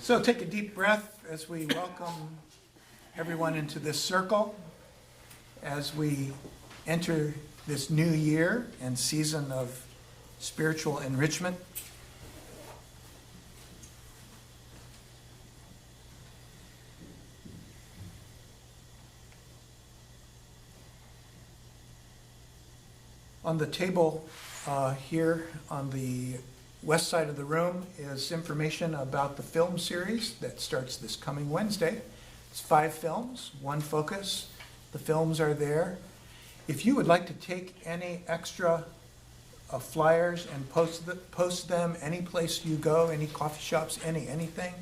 So take a deep breath as we welcome everyone into this circle as we enter this new year and season of spiritual enrichment. On the table here on the west side of the room is information about the film series that starts this coming Wednesday. It's 5 films, 1 focus. The films are there. If you would like to take any extra flyers and post them any place you go, any coffee shops, anything,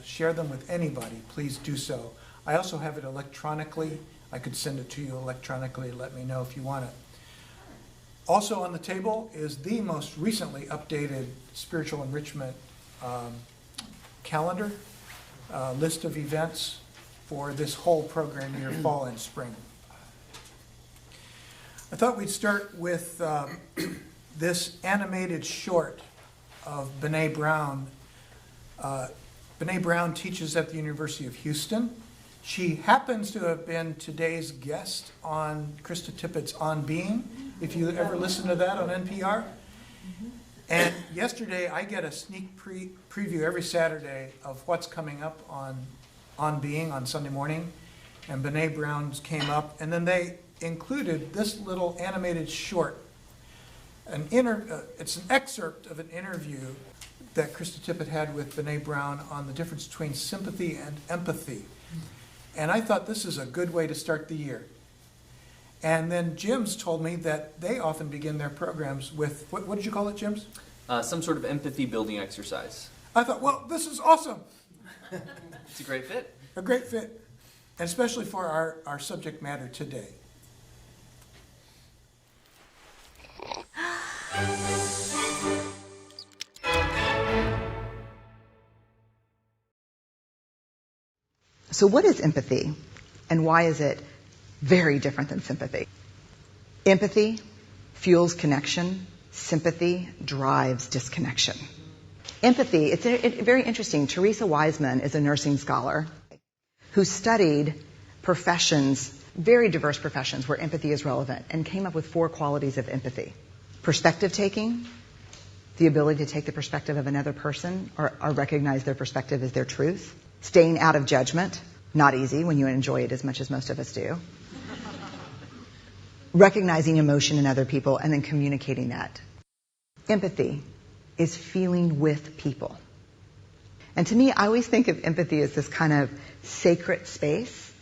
share them with anybody, please do so. I also have it electronically. I could send it to you electronically. Let me know if you want it. Also on the table is the most recently updated spiritual enrichment calendar, list of events for this whole program year, fall and spring. I thought we'd start with this animated short of Brene Brown. Brene Brown teaches at the University of Houston. She happens to have been today's guest on Krista Tippett's On Being, if you ever listen to that on NPR. And yesterday, I get a sneak preview every Saturday of what's coming up on Being on Sunday morning. And Brene Brown's came up, and then they included this little animated short. It's an excerpt of an interview that Krista Tippett had with Brene Brown on the difference between sympathy and empathy. And I thought this is a good way to start the year. And then Jim's told me that they often begin their programs with, what did you call it, Jim's? Some sort of empathy building exercise. I thought, well, this is awesome. It's a great fit. A great fit, and especially for our subject matter today. So what is empathy, and why is it very different than sympathy? Empathy fuels connection. Sympathy drives disconnection. Empathy, it's very interesting. Teresa Wiseman is a nursing scholar who studied professions, very diverse professions where empathy is relevant, and came up with 4 qualities of empathy. Perspective taking, the ability to take the perspective of another person or recognize their perspective as their truth. Staying out of judgment, not easy when you enjoy it as much as most of us do. Recognizing emotion in other people and then communicating that. Empathy is feeling with people. And to me, I always think of empathy as this kind of sacred space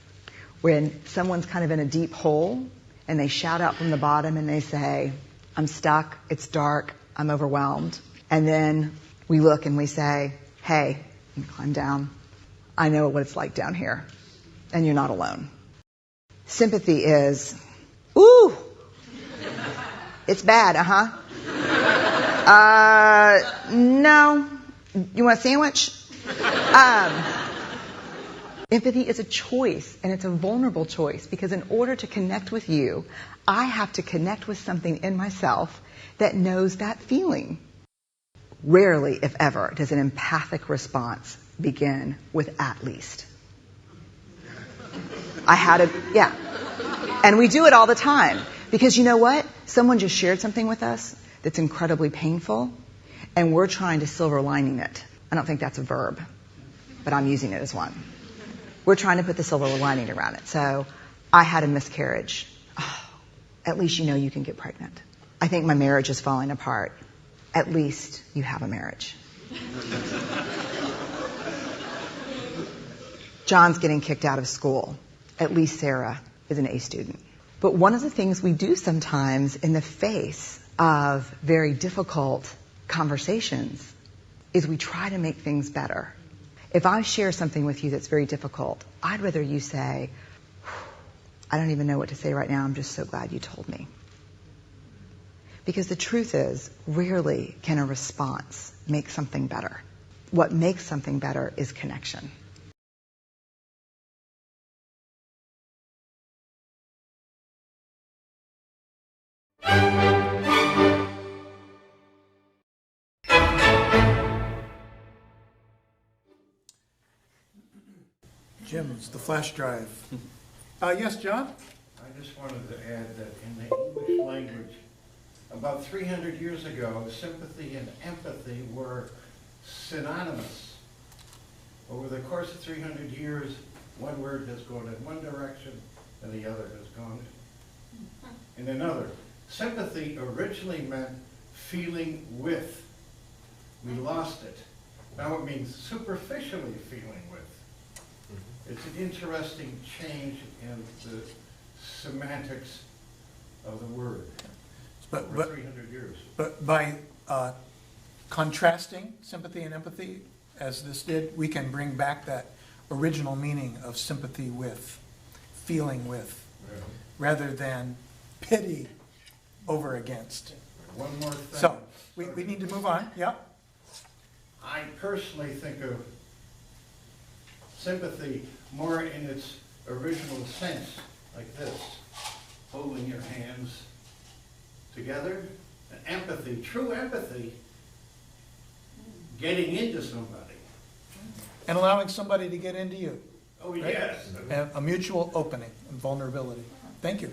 when someone's kind of in a deep hole and they shout out from the bottom and they say, I'm stuck, it's dark, I'm overwhelmed. And then we look and we say, hey, you can climb down. I know what it's like down here, and you're not alone. Sympathy is, ooh, it's bad, no, you want a sandwich? Empathy is a choice, and it's a vulnerable choice, because in order to connect with you, I have to connect with something in myself that knows that feeling. Rarely, if ever, does an empathic response begin with at least. And we do it all the time. Because you know what? Someone just shared something with us that's incredibly painful, and we're trying to silver lining it. I don't think that's a verb, but I'm using it as one. We're trying to put the silver lining around it. So, I had a miscarriage. Oh, at least you know you can get pregnant. I think my marriage is falling apart. At least you have a marriage. John's getting kicked out of school. At least Sarah is an A student. But one of the things we do sometimes in the face of very difficult conversations is we try to make things better. If I share something with you that's very difficult, I'd rather you say, I don't even know what to say right now, I'm just so glad you told me. Because the truth is, rarely can a response make something better. What makes something better is connection. Jim's, the flash drive. Yes, John? I just wanted to add that in the English language, about 300 years ago, sympathy and empathy were synonymous. Over the course of 300 years, one word has gone in one direction and the other has gone in another. Sympathy originally meant feeling with. We lost it. Now it means superficially feeling with. It's an interesting change in the semantics of the word over 300 years. But by contrasting sympathy and empathy, as this did, we can bring back that original meaning of sympathy with, feeling with, rather than pity over against. One more thing. So, we need to move on, yeah? I personally think of sympathy more in its original sense, like this, holding your hands together. And empathy, true empathy, getting into somebody. And allowing somebody to get into you. Oh, Right? yes. And a mutual opening and vulnerability. Thank you.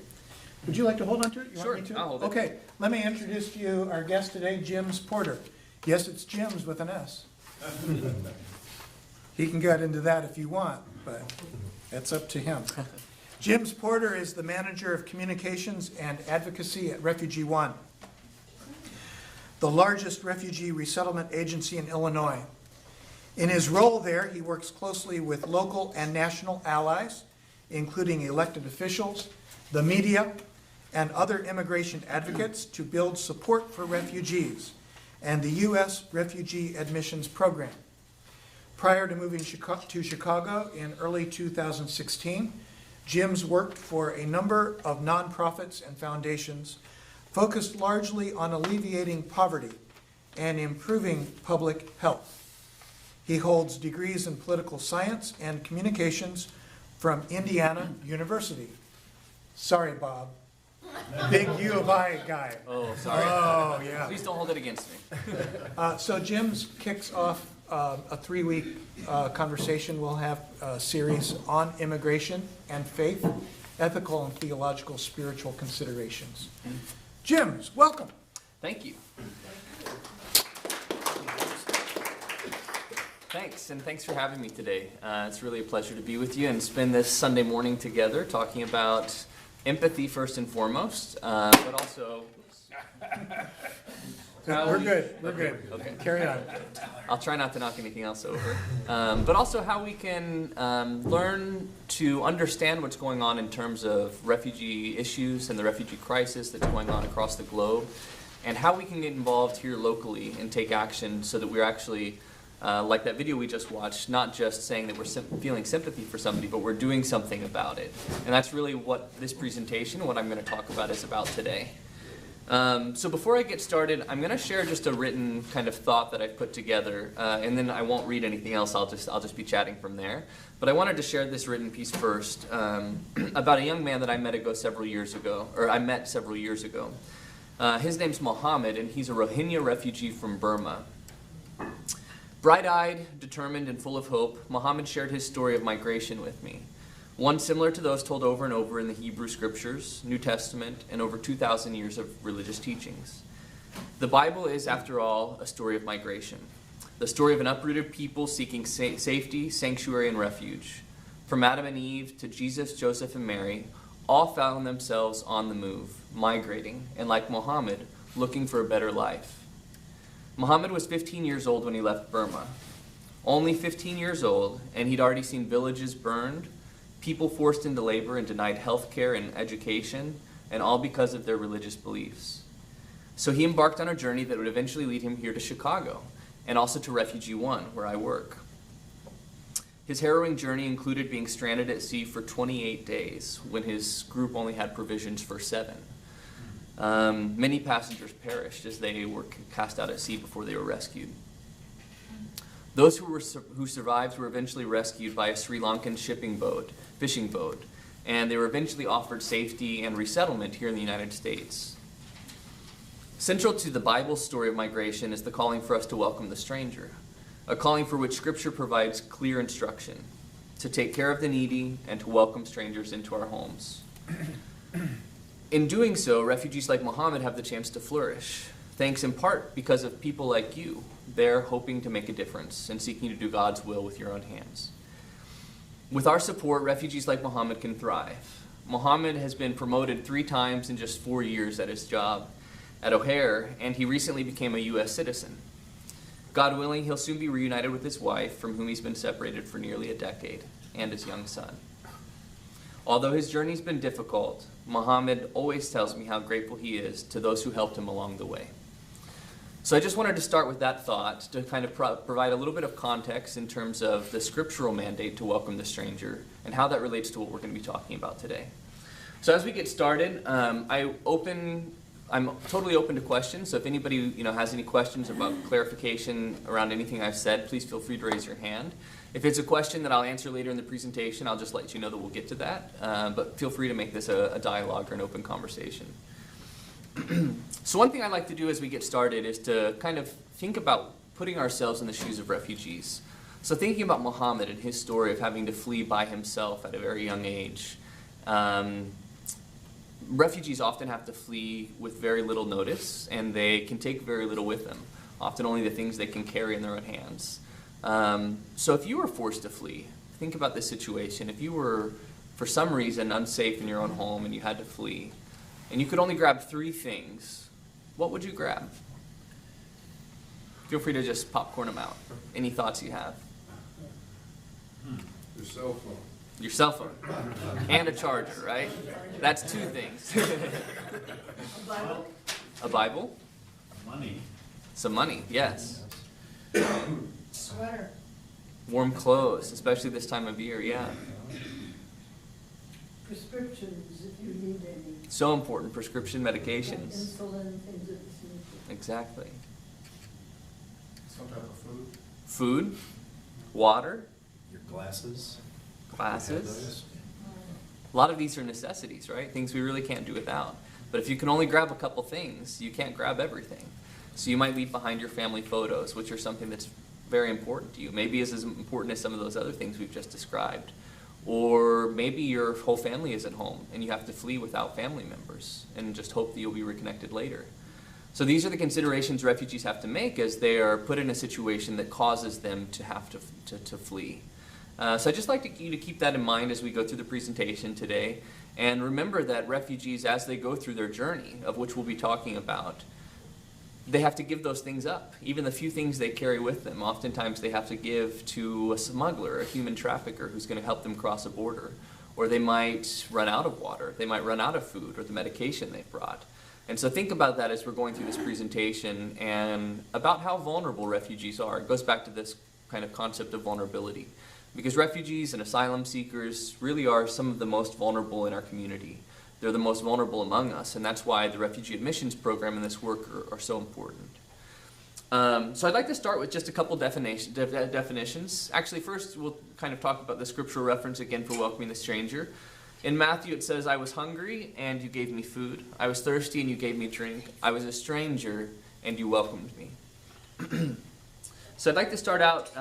Would you like to hold on to it? You Sure, want me to? I'll hold it. Okay, let me introduce to you our guest today, Jim's Porter. Yes, it's Jim's with an S. He can get into that if you want, but that's up to him. Jim's Porter is the Manager of Communications and Advocacy at RefugeeOne, the largest refugee resettlement agency in Illinois. In his role there, he works closely with local and national allies, including elected officials, the media, and other immigration advocates to build support for refugees and the US Refugee Admissions Program. Prior to moving to Chicago in early 2016, Jim's worked for a number of nonprofits and foundations focused largely on alleviating poverty and improving public health. He holds degrees in political science and communications from Indiana University. Sorry, Bob. Big U of I guy. Oh, sorry. Oh, yeah. Please don't hold it against me. So Jim's kicks off a 3-week conversation. We'll have a series on immigration and faith, ethical and theological spiritual considerations. Jim's, welcome. Thank you. Thanks, and thanks for having me today. It's really a pleasure to be with you and spend this Sunday morning together talking about empathy first and foremost, but also... We're good. We're good. Okay. Carry on. I'll try not to knock anything else over. But also how we can learn to understand what's going on in terms of refugee issues and the refugee crisis that's going on across the globe, and how we can get involved here locally and take action so that we're actually, like that video we just watched, not just saying that we're feeling sympathy for somebody, but we're doing something about it. And that's really what this presentation, what I'm going to talk about, is about today. So before I get started, I'm going to share just a written kind of thought that I've put together, and then I won't read anything else. I'll just be chatting from there. But I wanted to share this written piece first about a young man that I met several years ago. His name's Mohammed, and he's a Rohingya refugee from Burma. Bright-eyed, determined, and full of hope, Mohammed shared his story of migration with me. One similar to those told over and over in the Hebrew Scriptures, New Testament, and over 2,000 years of religious teachings. The Bible is, after all, a story of migration. The story of an uprooted people seeking safety, sanctuary, and refuge. From Adam and Eve to Jesus, Joseph, and Mary, all found themselves on the move, migrating, and like Mohammed, looking for a better life. Mohammed was 15 years old when he left Burma. Only 15 years old, and he'd already seen villages burned, people forced into labor and denied health care and education, and all because of their religious beliefs. So he embarked on a journey that would eventually lead him here to Chicago, and also to RefugeeOne, where I work. His harrowing journey included being stranded at sea for 28 days, when his group only had provisions for 7. Many passengers perished as they were cast out at sea before they were rescued. Those who survived were eventually rescued by a Sri Lankan fishing boat, and they were eventually offered safety and resettlement here in the United States. Central to the Bible's story of migration is the calling for us to welcome the stranger, a calling for which Scripture provides clear instruction. to take care of the needy, and to welcome strangers into our homes. In doing so, refugees like Muhammad have the chance to flourish, thanks in part because of people like you. They're hoping to make a difference and seeking to do God's will with your own hands. With our support, refugees like Muhammad can thrive. Muhammad has been promoted 3 times in just 4 years at his job at O'Hare, and he recently became a U.S. citizen. God willing, he'll soon be reunited with his wife, from whom he's been separated for nearly a decade, and his young son. Although his journey's been difficult, Muhammad always tells me how grateful he is to those who helped him along the way. So I just wanted to start with that thought to kind of provide a little bit of context in terms of the scriptural mandate to welcome the stranger and how that relates to what we're going to be talking about today. So as we get started, I'm totally open to questions. So if anybody has any questions about clarification around anything I've said, please feel free to raise your hand. If it's a question that I'll answer later in the presentation, I'll just let you know that we'll get to that. But feel free to make this a dialogue or an open conversation. So one thing I'd like to do as we get started is to kind of think about putting ourselves in the shoes of refugees. So thinking about Muhammad and his story of having to flee by himself at a very young age. Refugees often have to flee with very little notice, and they can take very little with them, often only the things they can carry in their own hands. So if you were forced to flee, think about this situation. If you were, for some reason, unsafe in your own home and you had to flee, and you could only grab 3 things, what would you grab? Feel free to just popcorn them out. Any thoughts you have? Your cell phone. Your cell phone. And a charger, right? That's 2 things. A Bible? A Bible? Money. Some money, yes. Sweater. Warm clothes, especially this time of year, yeah. Prescriptions, if you need any. So important, prescription Like medications. insulin, things of this nature. Exactly. Some type of food. Food, water, Your glasses. glasses. A lot of these are necessities, right? Things we really can't do without. But if you can only grab a couple things, you can't grab everything. So you might leave behind your family photos, which are something that's very important to you. Maybe is as important as some of those other things we've just described. Or maybe your whole family is at home and you have to flee without family members and just hope that you'll be reconnected later. So these are the considerations refugees have to make as they are put in a situation that causes them to have to flee. So I'd just like you to keep that in mind as we go through the presentation today. And remember that refugees, as they go through their journey, of which we'll be talking about, they have to give those things up, even the few things they carry with them. Oftentimes they have to give to a smuggler, a human trafficker who's going to help them cross a border. Or they might run out of water, they might run out of food or the medication they've brought. And so think about that as we're going through this presentation and about how vulnerable refugees are. It goes back to this kind of concept of vulnerability. Because refugees and asylum seekers really are some of the most vulnerable in our community. They're the most vulnerable among us, and that's why the Refugee Admissions Program and this work are so important. So I'd like to start with just a couple definitions. Actually, first we'll kind of talk about the scriptural reference again for welcoming the stranger. In Matthew it says, "I was hungry and you gave me food. I was thirsty and you gave me drink. I was a stranger and you welcomed me." So I'd like to start out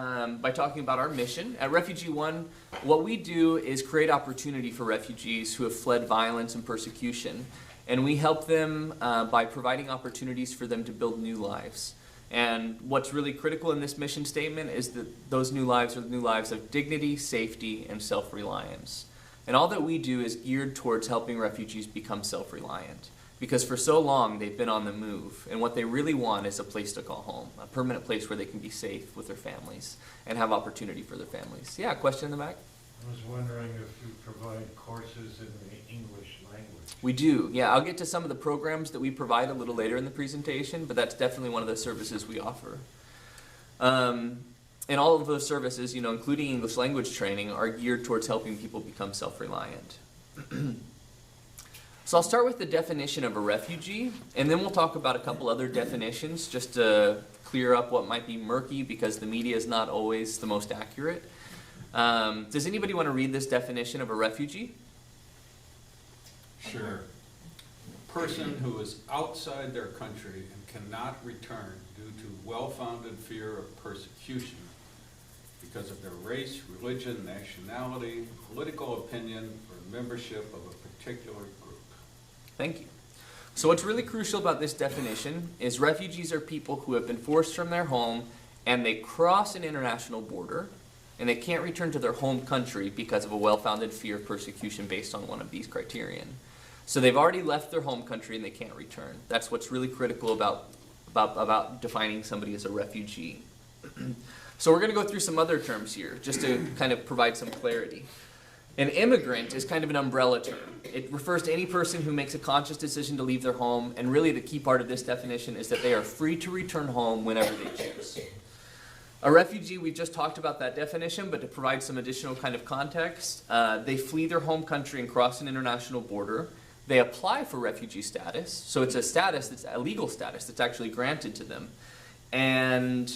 by talking about our mission. At RefugeeOne, what we do is create opportunity for refugees who have fled violence and persecution. And we help them by providing opportunities for them to build new lives. And what's really critical in this mission statement is that those new lives are the new lives of dignity, safety, and self-reliance. And all that we do is geared towards helping refugees become self-reliant. Because for so long they've been on the move, and what they really want is a place to call home, a permanent place where they can be safe with their families and have opportunity for their families. Yeah, question in the back? I was wondering if you provide courses in the English language. We do, yeah. I'll get to some of the programs that we provide a little later in the presentation, but that's definitely one of the services we offer. And all of those services, including English language training, are geared towards helping people become self-reliant. So I'll start with the definition of a refugee, and then we'll talk about a couple other definitions just to clear up what might be murky because the media is not always the most accurate. Does anybody want to read this definition of a refugee? Sure. A person who is outside their country and cannot return due to well-founded fear of persecution, because of their race, religion, nationality, political opinion, or membership of a particular group. Thank you. So what's really crucial about this definition is refugees are people who have been forced from their home and they cross an international border and they can't return to their home country because of a well-founded fear of persecution based on one of these criterion. So they've already left their home country and they can't return. That's what's really critical about defining somebody as a refugee. So we're going to go through some other terms here just to kind of provide some clarity. An immigrant is kind of an umbrella term. It refers to any person who makes a conscious decision to leave their home, and really the key part of this definition is that they are free to return home whenever they choose. A refugee, we've just talked about that definition, but to provide some additional kind of context, they flee their home country and cross an international border. They apply for refugee status, so it's a status that's a legal status that's actually granted to them. And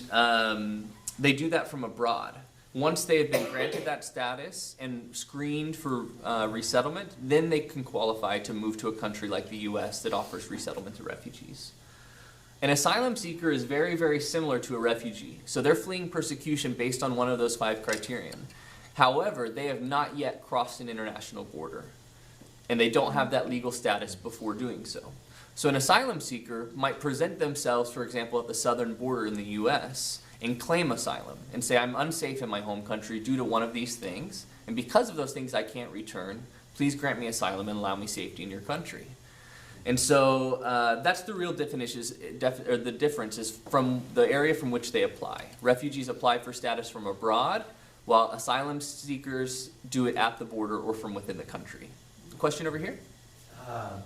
they do that from abroad. Once they have been granted that status and screened for resettlement, then they can qualify to move to a country like the US that offers resettlement to refugees. An asylum seeker is very, very similar to a refugee. So they're fleeing persecution based on one of those 5 criterion. However, they have not yet crossed an international border, and they don't have that legal status before doing so. So an asylum seeker might present themselves, for example, at the southern border in the US and claim asylum and say, I'm unsafe in my home country due to one of these things, and because of those things I can't return. Please grant me asylum and allow me safety in your country. And so that's the real definition, or the difference is from the area from which they apply. Refugees apply for status from abroad, while asylum seekers do it at the border or from within the country. Question over here? I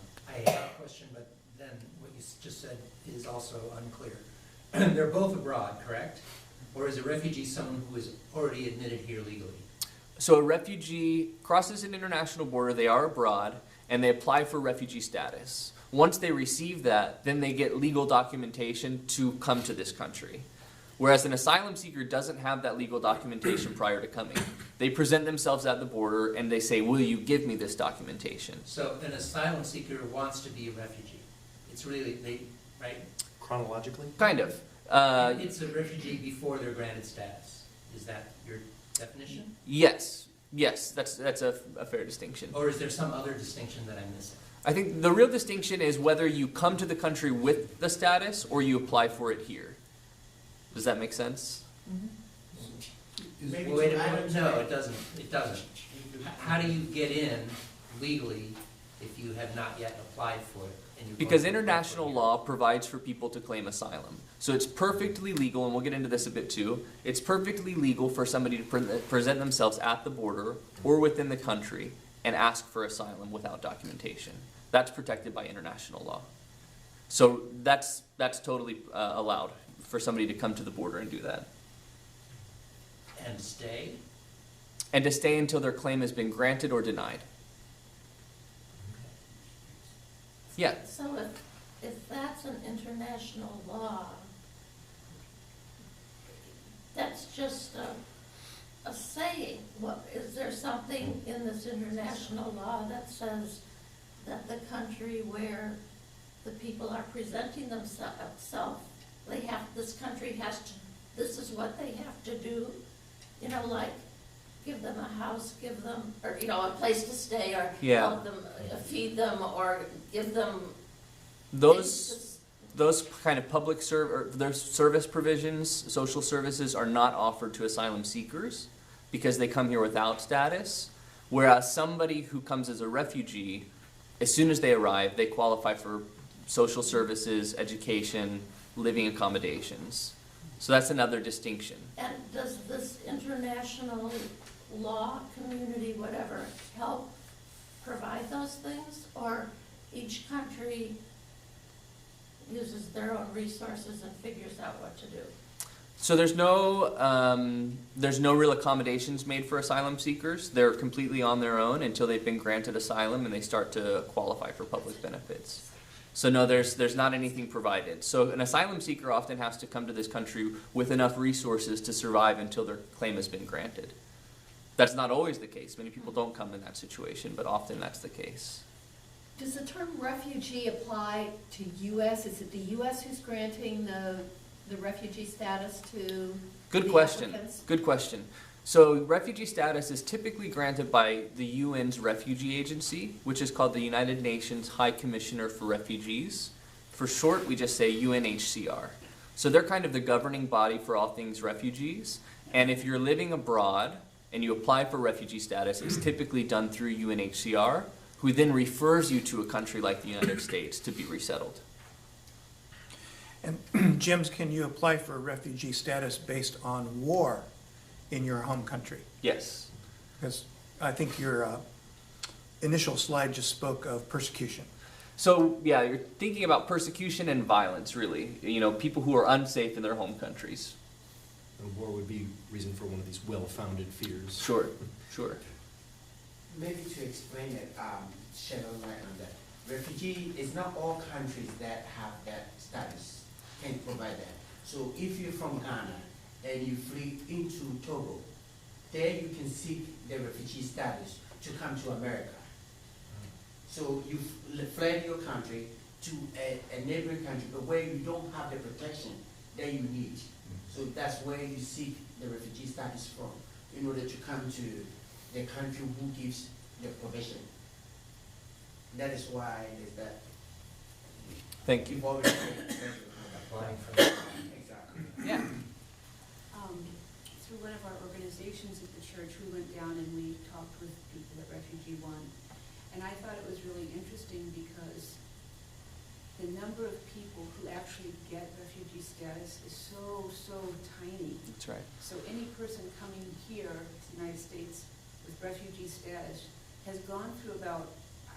have a question, but then what you just said is also unclear. They're both abroad, correct? Or is a refugee someone who is already admitted here legally? So a refugee crosses an international border, they are abroad, and they apply for refugee status. Once they receive that, then they get legal documentation to come to this country. Whereas an asylum seeker doesn't have that legal documentation prior to coming. They present themselves at the border and they say, will you give me this documentation? So an asylum seeker wants to be a refugee. It's really, right? Chronologically? Kind of. It's a refugee before they're granted status. Is that your definition? Yes, that's a fair distinction. Or is there some other distinction that I'm missing? I think the real distinction is whether you come to the country with the status or you apply for it here. Does that make sense? Maybe wait a minute. No, it doesn't. It doesn't. How do you get in legally if you have not yet applied for it? Because international law provides for people to claim asylum. So it's perfectly legal, and we'll get into this a bit too, it's perfectly legal for somebody to present themselves at the border or within the country and ask for asylum without documentation. That's protected by international law. So that's totally allowed for somebody to come to the border and do that. And stay? And to stay until their claim has been granted or denied. Yeah. So if that's an international law, that's just a saying. What, is there something in this international law that says that the country where the people are presenting themselves, this country has to, this is what they have to do? You know, like give them a house, give them, or, you know, a place to stay, or help them, feed them, or give them those kind of public service provisions, social services, are not offered to asylum seekers because they come here without status, whereas somebody who comes as a refugee, as soon as they arrive, they qualify for social services, education, living accommodations. So that's another distinction. And does this international law, community, whatever, help provide those things? Or each country uses their own resources and figures out what to do? So there's no real accommodations made for asylum seekers. They're completely on their own until they've been granted asylum and they start to qualify for public benefits. So no, there's not anything provided. So an asylum seeker often has to come to this country with enough resources to survive until their claim has been granted. That's not always the case. Many people don't come in that situation, but often that's the case. Does the term refugee apply to U.S.? Is it the U.S. who's granting the refugee status to Good the question. applicants? Good question. So refugee status is typically granted by the UN's refugee agency, which is called the United Nations High Commissioner for Refugees. For short, we just say UNHCR. So they're kind of the governing body for all things refugees. And if you're living abroad and you apply for refugee status, it's typically done through UNHCR, who then refers you to a country like the United States to be resettled. And James, can you apply for refugee status based on war in your home country? Yes. Because I think your initial slide just spoke of persecution. So, yeah, you're thinking about persecution and violence, really. You know, people who are unsafe in their home countries. And war would be reason for one of these well-founded fears. Sure, sure. Maybe to explain it, shed a light on that. Refugee is not all countries that have that status can provide that. So if you're from Ghana and you flee into Togo, there you can seek the refugee status to come to America. So you fled your country to a neighboring country, but where you don't have the protection that you need. So that's where you seek the refugee status from, in order to come to the country who gives the provision. That is why there's that. Thank you. Applying for that. Exactly. Yeah. Through one of our organizations at the church, we went down and we talked with people at RefugeeOne. And I thought it was really interesting because the number of people who actually get refugee status is so tiny. That's right. So any person coming here to the United States with refugee status has gone through about,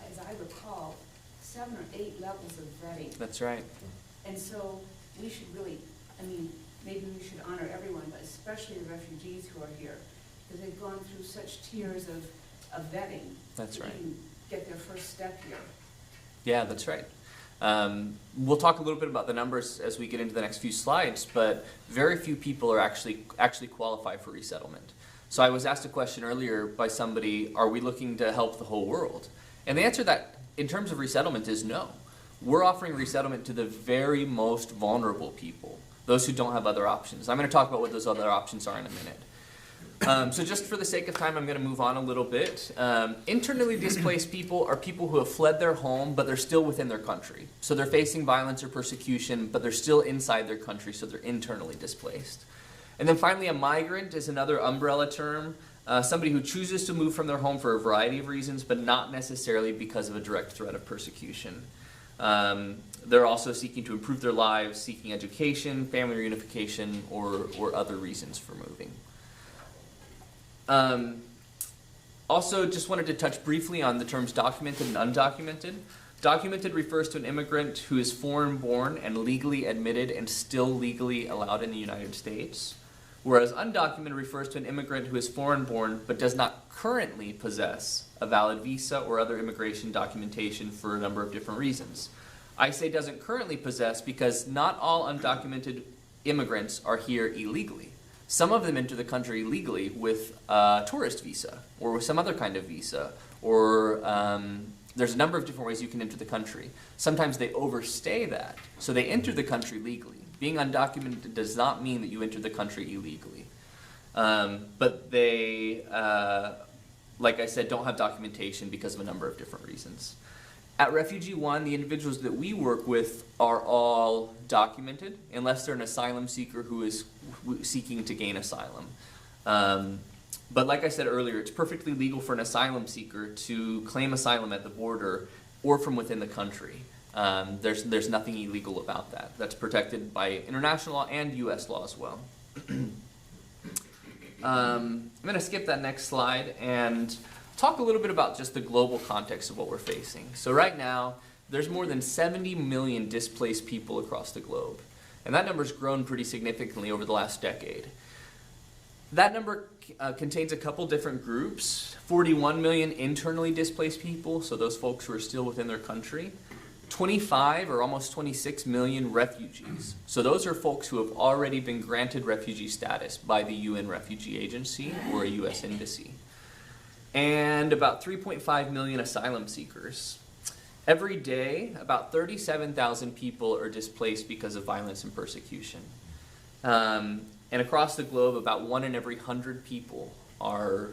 as I recall, 7 or 8 levels of vetting. That's right. And so we should really, I mean, maybe we should honor everyone, but especially the refugees who are here, because they've gone through such tiers of vetting. That's right. To even get their first step here. Yeah, that's right. We'll talk a little bit about the numbers as we get into the next few slides, but very few people are actually qualify for resettlement. So I was asked a question earlier by somebody, are we looking to help the whole world? And the answer to that, in terms of resettlement, is no. We're offering resettlement to the very most vulnerable people, those who don't have other options. I'm going to talk about what those other options are in a minute. So just for the sake of time, I'm going to move on a little bit. Internally displaced people are people who have fled their home, but they're still within their country. So they're facing violence or persecution, but they're still inside their country, so they're internally displaced. And then finally, a migrant is another umbrella term. Somebody who chooses to move from their home for a variety of reasons, but not necessarily because of a direct threat of persecution. They're also seeking to improve their lives, seeking education, family reunification, or other reasons for moving. Also, just wanted to touch briefly on the terms documented and undocumented. Documented refers to an immigrant who is foreign-born and legally admitted and still legally allowed in the United States, whereas undocumented refers to an immigrant who is foreign-born but does not currently possess a valid visa or other immigration documentation for a number of different reasons. I say doesn't currently possess because not all undocumented immigrants are here illegally. Some of them enter the country legally with a tourist visa or with some other kind of visa, or there's a number of different ways you can enter the country. Sometimes they overstay that, so they enter the country legally. Being undocumented does not mean that you enter the country illegally. But they, like I said, don't have documentation because of a number of different reasons. At RefugeeOne, the individuals that we work with are all documented, unless they're an asylum seeker who is seeking to gain asylum. But like I said earlier, it's perfectly legal for an asylum seeker to claim asylum at the border or from within the country. There's nothing illegal about that. That's protected by international law and US law as well. I'm going to skip that next slide and talk a little bit about just the global context of what we're facing. So right now, there's more than 70 million displaced people across the globe. And that number's grown pretty significantly over the last decade. That number contains a couple different groups. 41 million internally displaced people, so those folks who are still within their country. 25 or almost 26 million refugees. So those are folks who have already been granted refugee status by the UN Refugee Agency or a US embassy. And about 3.5 million asylum seekers. Every day, about 37,000 people are displaced because of violence and persecution. And across the globe, about 1 in every 100 people are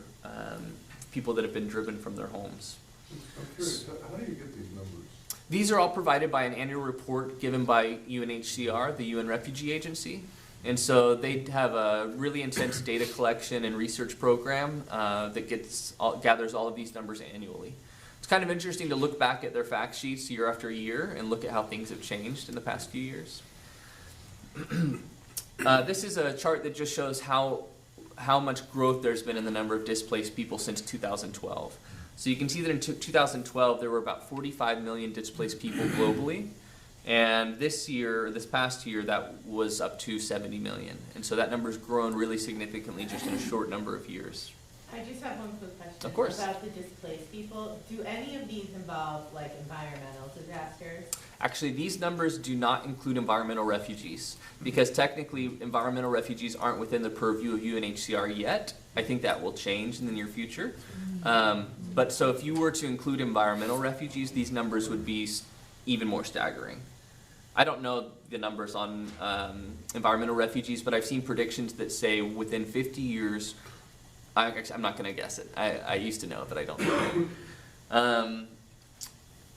people that have been driven from their homes. I'm curious, how do you get these numbers? These are all provided by an annual report given by UNHCR, the UN Refugee Agency. And so they have a really intense data collection and research program that gathers all of these numbers annually. It's kind of interesting to look back at their fact sheets year after year and look at how things have changed in the past few years. This is a chart that just shows how much growth there's been in the number of displaced people since 2012. So you can see that in 2012 there were about 45 million displaced people globally, and this past year, that was up to 70 million. And so that number's grown really significantly just in a short number of years. I just have one quick question. Of course. About the displaced people. Do any of these involve like environmental disasters? Actually, these numbers do not include environmental refugees, because technically environmental refugees aren't within the purview of UNHCR yet. I think that will change in the near future. But so if you were to include environmental refugees, these numbers would be even more staggering. I don't know the numbers on environmental refugees, but I've seen predictions that say within 50 years, I'm not going to guess it. I used to know, but I don't know.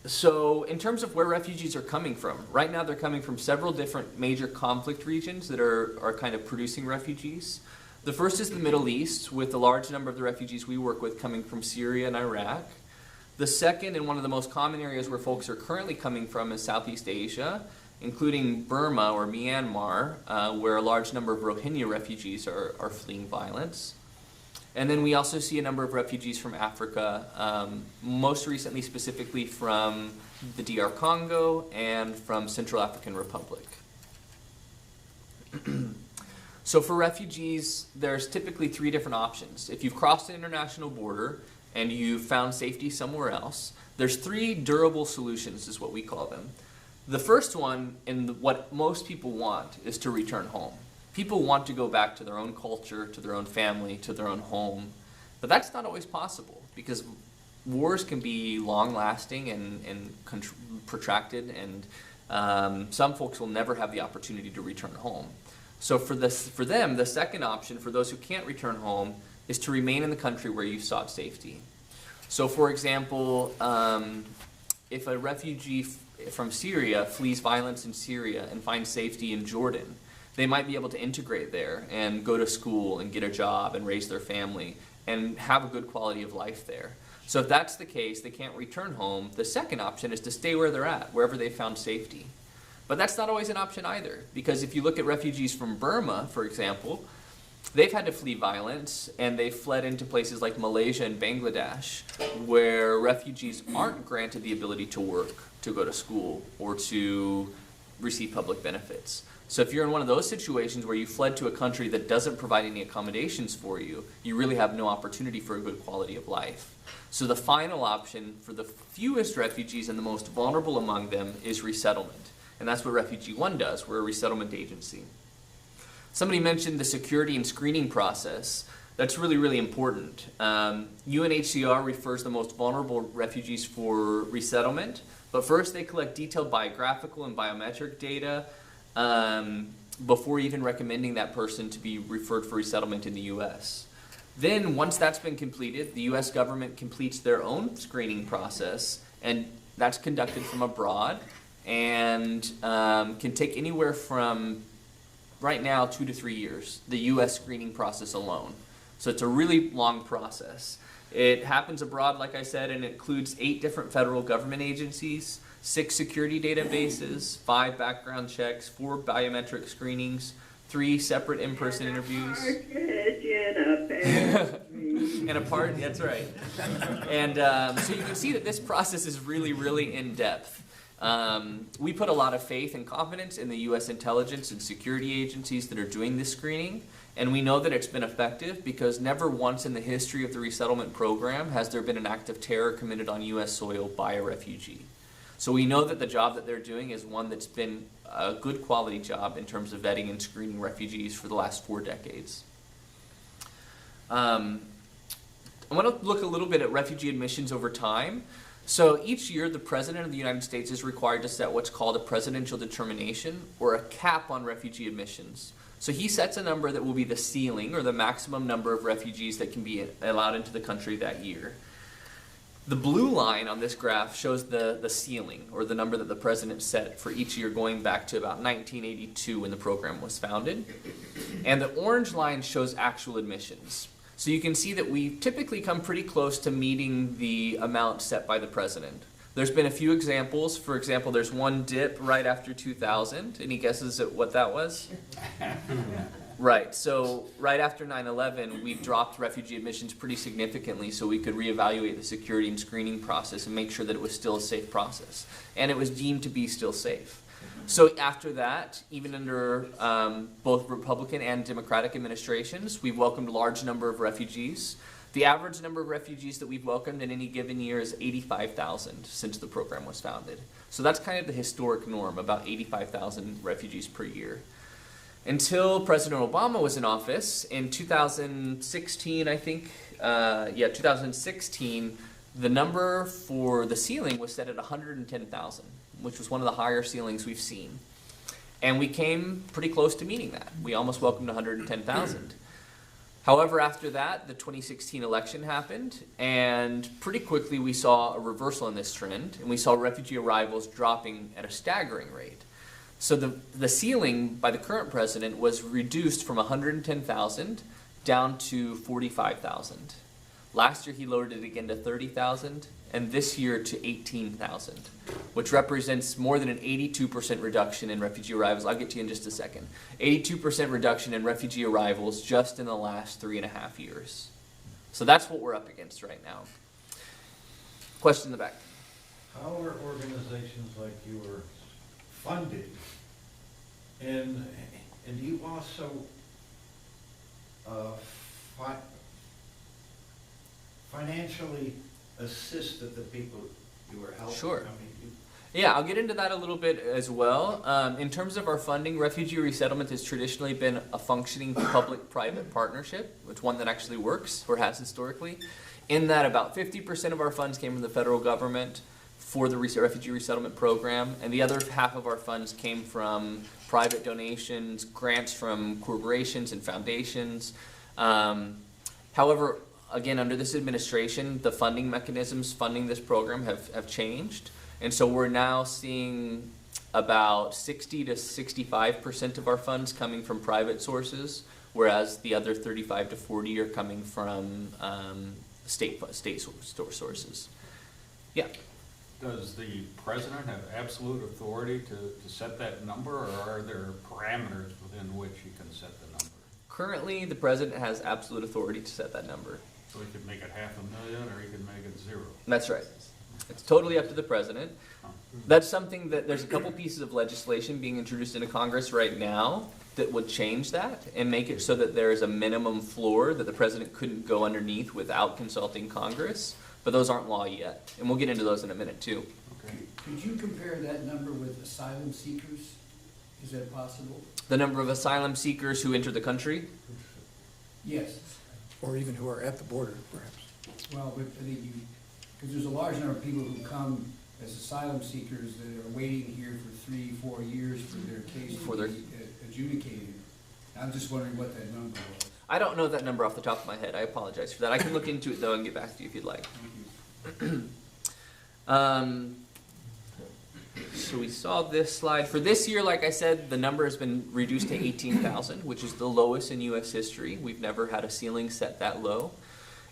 So in terms of where refugees are coming from, right now they're coming from several different major conflict regions that are kind of producing refugees. The first is the Middle East, with a large number of the refugees we work with coming from Syria and Iraq. The second, and one of the most common areas where folks are currently coming from, is Southeast Asia, including Burma or Myanmar, where a large number of Rohingya refugees are fleeing violence. And then we also see a number of refugees from Africa, most recently specifically from the DR Congo and from Central African Republic. So for refugees, there's typically 3 different options. If you've crossed an international border and you've found safety somewhere else, there's 3 durable solutions, is what we call them. The first one, and what most people want, is to return home. People want to go back to their own culture, to their own family, to their own home. But that's not always possible, because wars can be long-lasting and protracted, and some folks will never have the opportunity to return home. So for them, the second option, for those who can't return home, is to remain in the country where you've sought safety. So for example, if a refugee from Syria flees violence in Syria and finds safety in Jordan, they might be able to integrate there and go to school and get a job and raise their family and have a good quality of life there. So if that's the case, they can't return home. The second option is to stay where they're at, wherever they found safety. But that's not always an option either, because if you look at refugees from Burma, for example, they've had to flee violence, and they've fled into places like Malaysia and Bangladesh, where refugees aren't granted the ability to work, to go to school, or to receive public benefits. So if you're in one of those situations where you fled to a country that doesn't provide any accommodations for you, you really have no opportunity for a good quality of life. So the final option for the fewest refugees and the most vulnerable among them is resettlement. And that's what RefugeeOne does. We're a resettlement agency. Somebody mentioned the security and screening process. That's really, really important. UNHCR refers the most vulnerable refugees for resettlement, but first they collect detailed biographical and biometric data before even recommending that person to be referred for resettlement in the U.S. Then, once that's been completed, the U.S. government completes their own screening process, and that's conducted from abroad, and can take anywhere from, right now, 2 to 3 years, the U.S. screening process alone. So it's a really long process. It happens abroad, like I said, and it includes 8 different federal government agencies, 6 security databases, 5 background checks, 4 biometric screenings, 3 separate in-person interviews. And a part, that's right. And so you can see that this process is really, really in-depth. We put a lot of faith and confidence in the U.S. intelligence and security agencies that are doing this screening, and we know that it's been effective because never once in the history of the resettlement program has there been an act of terror committed on U.S. soil by a refugee. So we know that the job that they're doing is one that's been a good quality job in terms of vetting and screening refugees for the last 4 decades. I want to look a little bit at refugee admissions over time. So each year, the President of the United States is required to set what's called a presidential determination, or a cap on refugee admissions. So he sets a number that will be the ceiling, or the maximum number of refugees that can be allowed into the country that year. The blue line on this graph shows the ceiling, or the number that the President set for each year going back to about 1982 when the program was founded. And the orange line shows actual admissions. So you can see that we typically come pretty close to meeting the amount set by the President. There's been a few examples. For example, there's one dip right after 2000. Any guesses at what that was? Right, so right after 9/11, we dropped refugee admissions pretty significantly so we could reevaluate the security and screening process and make sure that it was still a safe process. And it was deemed to be still safe. So after that, even under both Republican and Democratic administrations, we've welcomed a large number of refugees. The average number of refugees that we've welcomed in any given year is 85,000 since the program was founded. So that's kind of the historic norm, about 85,000 refugees per year. Until President Obama was in office, in 2016, I think, 2016, the number for the ceiling was set at 110,000, which was one of the higher ceilings we've seen. And we came pretty close to meeting that. We almost welcomed 110,000. However, after that, the 2016 election happened, and pretty quickly we saw a reversal in this trend, and we saw refugee arrivals dropping at a staggering rate. So the ceiling by the current president was reduced from 110,000 down to 45,000. Last year he lowered it again to 30,000, and this year to 18,000, which represents more than an 82% reduction in refugee arrivals. I'll get to you in just a second. 82% reduction in refugee arrivals just in the last 3.5 years. So that's what we're up against right now. Question in the back. How are organizations like yours funded? And do you also financially assist the people you are helping? Sure. I mean, Yeah, I'll get into that a little bit as well. In terms of our funding, refugee resettlement has traditionally been a functioning public-private partnership. It's one that actually works, or has historically. In that, about 50% of our funds came from the federal government for the refugee resettlement program, and the other half of our funds came from private donations, grants from corporations and foundations. However, again, under this administration, the funding mechanisms funding this program have changed. And so we're now seeing about 60 to 65% of our funds coming from private sources, whereas the other 35 to 40 are coming from state sources. Yeah. Does the president have absolute authority to set that number, or are there parameters within which he can set the number? Currently, the president has absolute authority to set that number. So he could make it 500,000, or he could make it 0. That's right. It's totally up to the president. That's something that there's a couple pieces of legislation being introduced into Congress right now that would change that and make it so that there is a minimum floor that the president couldn't go underneath without consulting Congress. But those aren't law yet. And we'll get into those in a minute too. Okay. Could you compare that number with asylum seekers? Is that possible? The number of asylum seekers who enter the country? Yes. Or even who are at the border, perhaps. Well, but I think because there's a large number of people who come as asylum seekers that are waiting here for 3-4 years for their case to be adjudicated. I'm just wondering what that number was. I don't know that number off the top of my head. I apologize for that. I can look into it though and get back to you if you'd like. So we saw this slide. For this year, like I said, the number has been reduced to 18,000, which is the lowest in U.S. history. We've never had a ceiling set that low.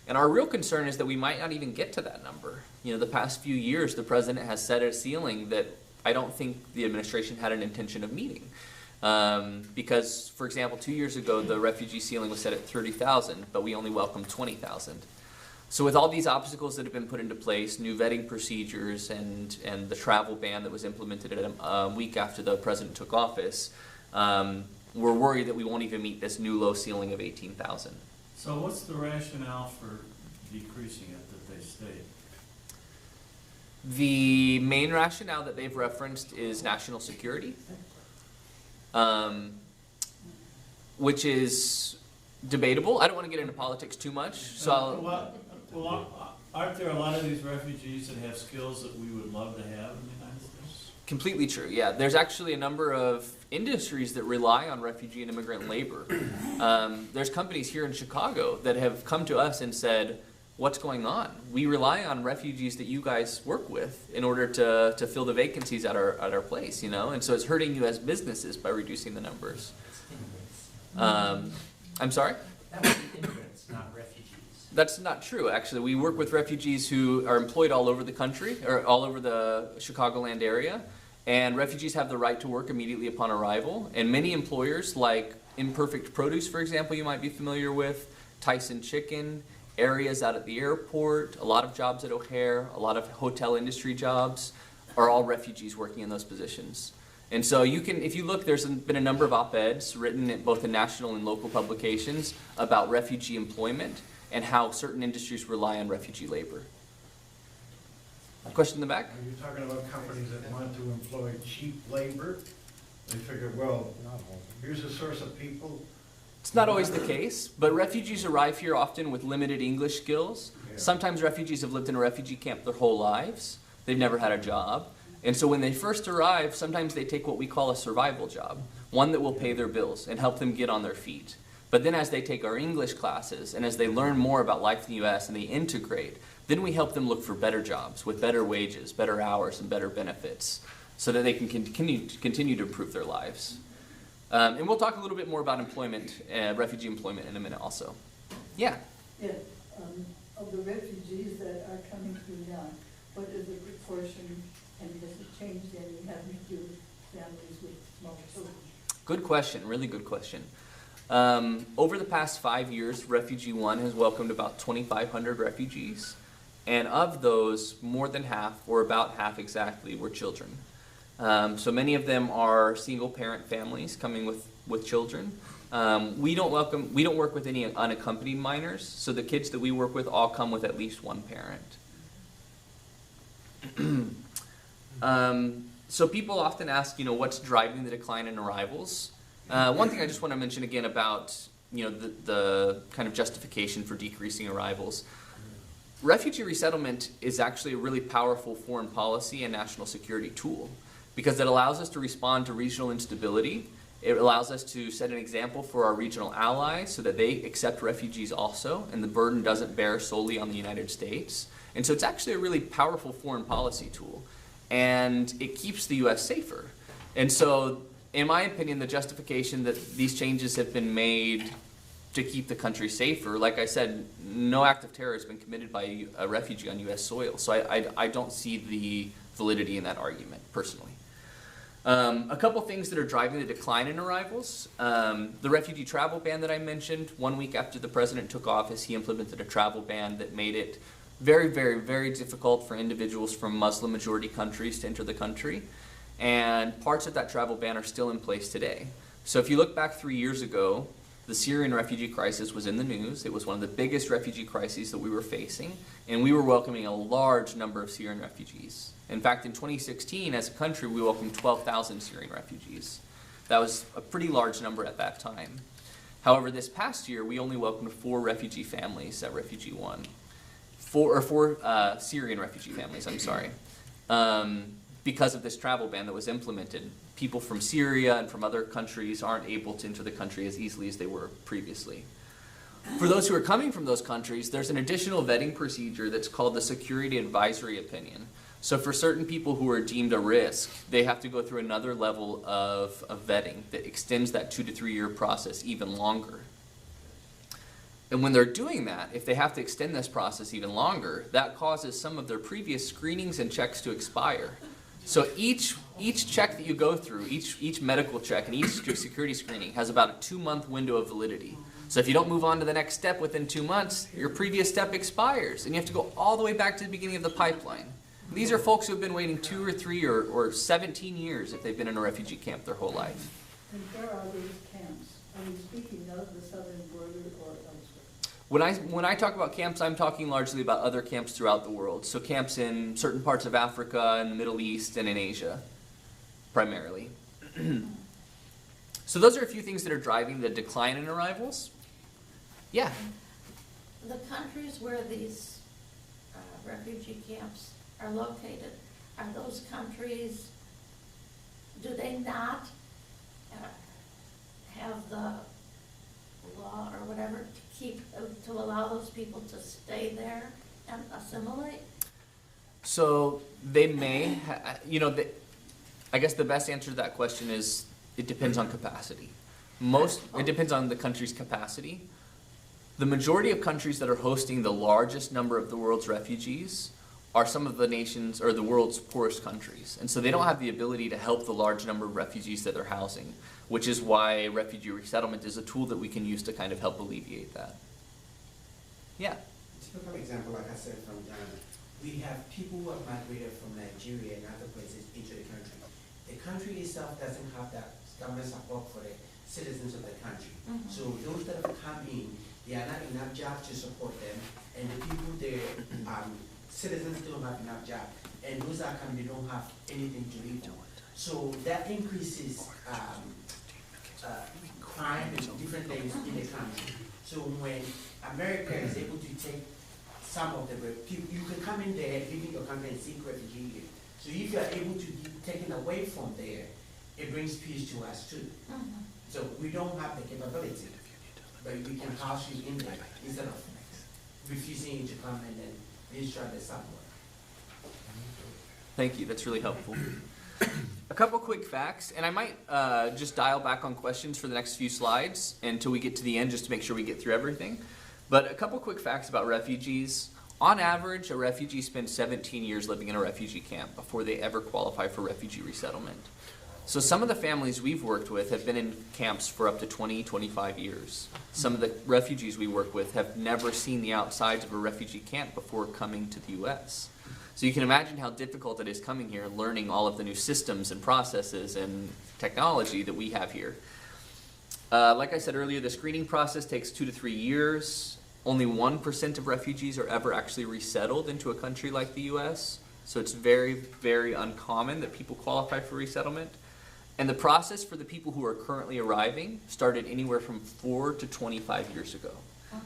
And our real concern is that we might not even get to that number. You know, the past few years, the president has set a ceiling that I don't think the administration had an intention of meeting. Because, for example, 2 years ago, the refugee ceiling was set at 30,000, but we only welcomed 20,000. So with all these obstacles that have been put into place, new vetting procedures and the travel ban that was implemented a week after the president took office, we're worried that we won't even meet this new low ceiling of 18,000. So what's the rationale for decreasing it that they state? The main rationale that they've referenced is national security, which is debatable. I don't want to get into politics too much, so Aren't there a lot of these refugees that have skills that we would love to have in the United States? Completely true, yeah. There's actually a number of industries that rely on refugee and immigrant labor. There's companies here in Chicago that have come to us and said, what's going on? We rely on refugees that you guys work with in order to fill the vacancies at our place, you know? And so it's hurting you as businesses by reducing the numbers. I'm sorry? That would be immigrants, not refugees. That's not true, actually. We work with refugees who are employed all over the country, or all over the Chicagoland area, and refugees have the right to work immediately upon arrival. And many employers, like Imperfect Produce, for example, you might be familiar with, Tyson Chicken, areas out at the airport, a lot of jobs at O'Hare, a lot of hotel industry jobs, are all refugees working in those positions. And so you can, if you look, there's been a number of op-eds written in both in national and local publications about refugee employment and how certain industries rely on refugee labor. Question in the back? Are you talking about companies that want to employ cheap labor? They figure, well, here's a source of people. It's not always the case, but refugees arrive here often with limited English skills. Yeah. Sometimes refugees have lived in a refugee camp their whole lives. They've never had a job. And so when they first arrive, sometimes they take what we call a survival job, one that will pay their bills and help them get on their feet. But then as they take our English classes and as they learn more about life in the U.S. and they integrate, then we help them look for better jobs with better wages, better hours, and better benefits so that they can continue to improve their lives. And we'll talk a little bit more about employment, refugee employment in a minute also. Yeah? Yeah, of the refugees that are coming through now, what is the proportion, and does it change any having to do with families with small children? Good question, really good question. Over the past 5 years, RefugeeOne has welcomed about 2,500 refugees, and of those, more than half, or about half exactly, were children. So many of them are single-parent families coming with children. We don't work with any unaccompanied minors, so the kids that we work with all come with at least one parent. So people often ask, what's driving the decline in arrivals? One thing I just want to mention again about, the kind of justification for decreasing arrivals. Refugee resettlement is actually a really powerful foreign policy and national security tool because it allows us to respond to regional instability. It allows us to set an example for our regional allies so that they accept refugees also, and the burden doesn't bear solely on the United States. And so it's actually a really powerful foreign policy tool, and it keeps the U.S. safer. And so, in my opinion, the justification that these changes have been made to keep the country safer, like I said, no act of terror has been committed by a refugee on U.S. soil. So I don't see the validity in that argument, personally. A couple things that are driving the decline in arrivals. The refugee travel ban that I mentioned, 1 week after the president took office, he implemented a travel ban that made it very, very, very difficult for individuals from Muslim-majority countries to enter the country. And parts of that travel ban are still in place today. So if you look back 3 years ago, the Syrian refugee crisis was in the news. It was one of the biggest refugee crises that we were facing, and we were welcoming a large number of Syrian refugees. In fact, in 2016, as a country, we welcomed 12,000 Syrian refugees. That was a pretty large number at that time. However, this past year, we only welcomed 4 refugee families at RefugeeOne. Four Syrian refugee families, I'm sorry. Because of this travel ban that was implemented. People from Syria and from other countries aren't able to enter the country as easily as they were previously. For those who are coming from those countries, there's an additional vetting procedure that's called the Security Advisory Opinion. So for certain people who are deemed a risk, they have to go through another level of vetting that extends that 2 to 3 year process even longer. And when they're doing that, if they have to extend this process even longer, that causes some of their previous screenings and checks to expire. So each check that you go through, each medical check and each security screening has about a 2-month window of validity. So if you don't move on to the next step within 2 months, your previous step expires and you have to go all the way back to the beginning of the pipeline. These are folks who have been waiting 2 or 3 or 17 years if they've been in a refugee camp their whole life. And where are these camps? Are you speaking of the southern border or elsewhere? When I talk about camps, I'm talking largely about other camps throughout the world. So camps in certain parts of Africa and the Middle East and in Asia, primarily. So those are a few things that are driving the decline in arrivals. Yeah? The countries where these refugee camps are located, are those countries, do they not have the law or whatever to keep, to allow those people to stay there and assimilate? So they may, I guess the best answer to that question is it depends on capacity. It depends on the country's capacity. The majority of countries that are hosting the largest number of the world's refugees are some of the nations or the world's poorest countries. And so they don't have the ability to help the large number of refugees that they're housing, which is why refugee resettlement is a tool that we can use to kind of help alleviate that. Yeah. For example, like I said, from Ghana, we have people who have migrated from Nigeria and other places into the country. The country itself doesn't have that government support for the citizens of the country. Mm-hmm. So those that have come in, there are not enough jobs to support them, and the people there, citizens don't have enough jobs, and those are coming, they don't have anything to live on. So that increases crime and different things in the country. So when America is able to take some of the people, you can come in there, live in your country and seek refugee. So if you are able to be taken away from there, it brings peace to us too. Mm-hmm. So we don't have the capability, but we can house you in there instead of refusing you to come in and instruct us somewhere. Thank you, that's really helpful. A couple quick facts, and I might just dial back on questions for the next few slides until we get to the end just to make sure we get through everything. But a couple quick facts about refugees. On average, a refugee spends 17 years living in a refugee camp before they ever qualify for refugee resettlement. So some of the families we've worked with have been in camps for up to 20, 25 years. Some of the refugees we work with have never seen the outsides of a refugee camp before coming to the US. So you can imagine how difficult it is coming here and learning all of the new systems and processes and technology that we have here. Like I said earlier, the screening process takes 2 to 3 years. Only 1% of refugees are ever actually resettled into a country like the US. So it's very, very uncommon that people qualify for resettlement. And the process for the people who are currently arriving started anywhere from 4 to 25 years ago.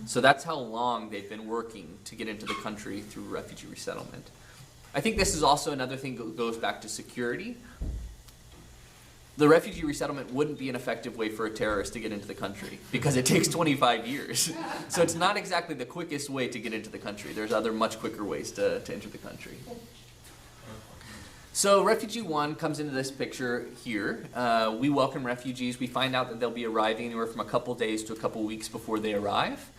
So that's how long they've been working to get into the country through refugee resettlement. I think this is also another thing that goes back to security. The refugee resettlement wouldn't be an effective way for a terrorist to get into the country because it takes 25 years. So it's not exactly the quickest way to get into the country. There's other much quicker ways to enter the country. So RefugeeOne comes into this picture here. We welcome refugees. We find out that they'll be arriving anywhere from a couple days to a couple weeks before they arrive.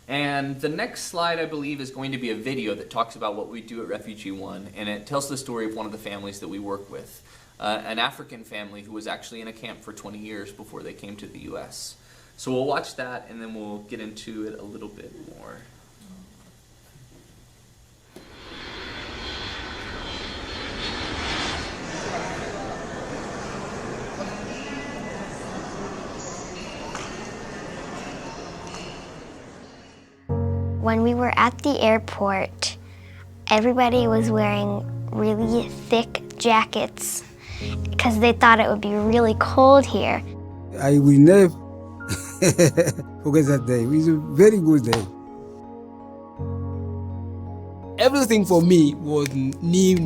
And the next slide, I believe, is going to be a video that talks about what we do at RefugeeOne, and it tells the story of one of the families that we work with, an African family who was actually in a camp for 20 years before they came to the US. So we'll watch that, and then we'll get into it a little bit more. When we were at the airport, everybody was wearing really thick jackets because they thought it would be really cold here. I will never forget that day. It was a very good day. Everything for me was new.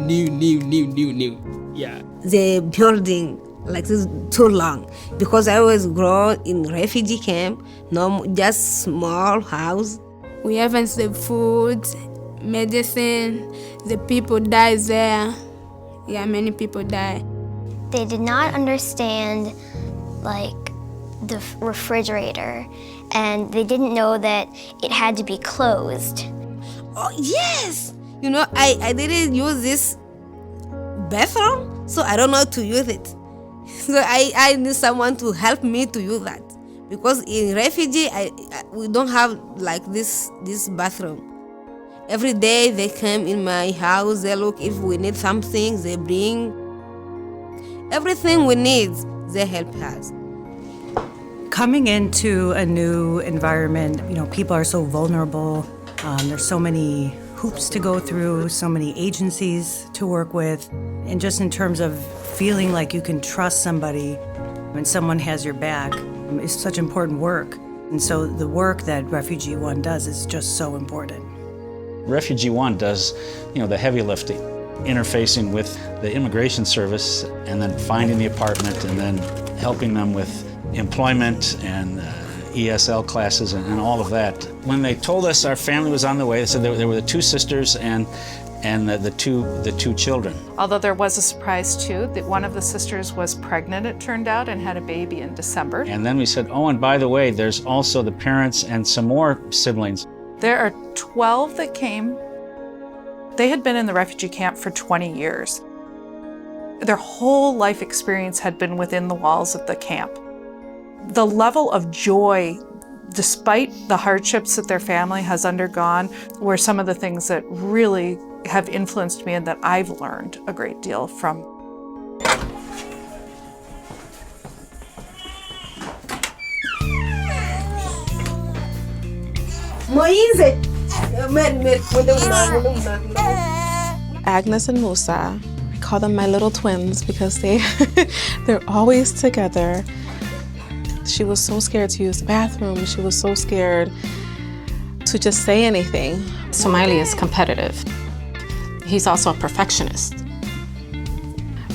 Yeah. The building like this too long because I was grown in refugee camp, no, just small house. We haven't the food, medicine, the people die there. Yeah, many people die. They did not understand like the refrigerator, and they didn't know that it had to be closed. Oh yes! You know, I didn't use this bathroom, so I don't know how to use it. So I need someone to help me to use that. Because in refugee, we don't have like this bathroom. Every day they come in my house, they look if we need something, they bring everything we need, they help us. Coming into a new environment, you know, people are so vulnerable. There's so many hoops to go through, so many agencies to work with. And just in terms of feeling like you can trust somebody when someone has your back is such important work. And so the work that RefugeeOne does is just so important. RefugeeOne does, the heavy lifting, interfacing with the immigration service and then finding the apartment and then helping them with employment and ESL classes and all of that. When they told us our family was on the way, they said there were the two sisters and the two children. Although there was a surprise too, that one of the sisters was pregnant, it turned out, and had a baby in December. And then we said, oh, and by the way, there's also the parents and some more siblings. There are 12 that came. They had been in the refugee camp for 20 years. Their whole life experience had been within the walls of the camp. The level of joy, despite the hardships that their family has undergone, were some of the things that really have influenced me and that I've learned a great deal from. Agnes and Musa, I call them my little twins because they're always together. She was so scared to use the bathroom. She was so scared to just say anything. Somali is competitive. He's also a perfectionist.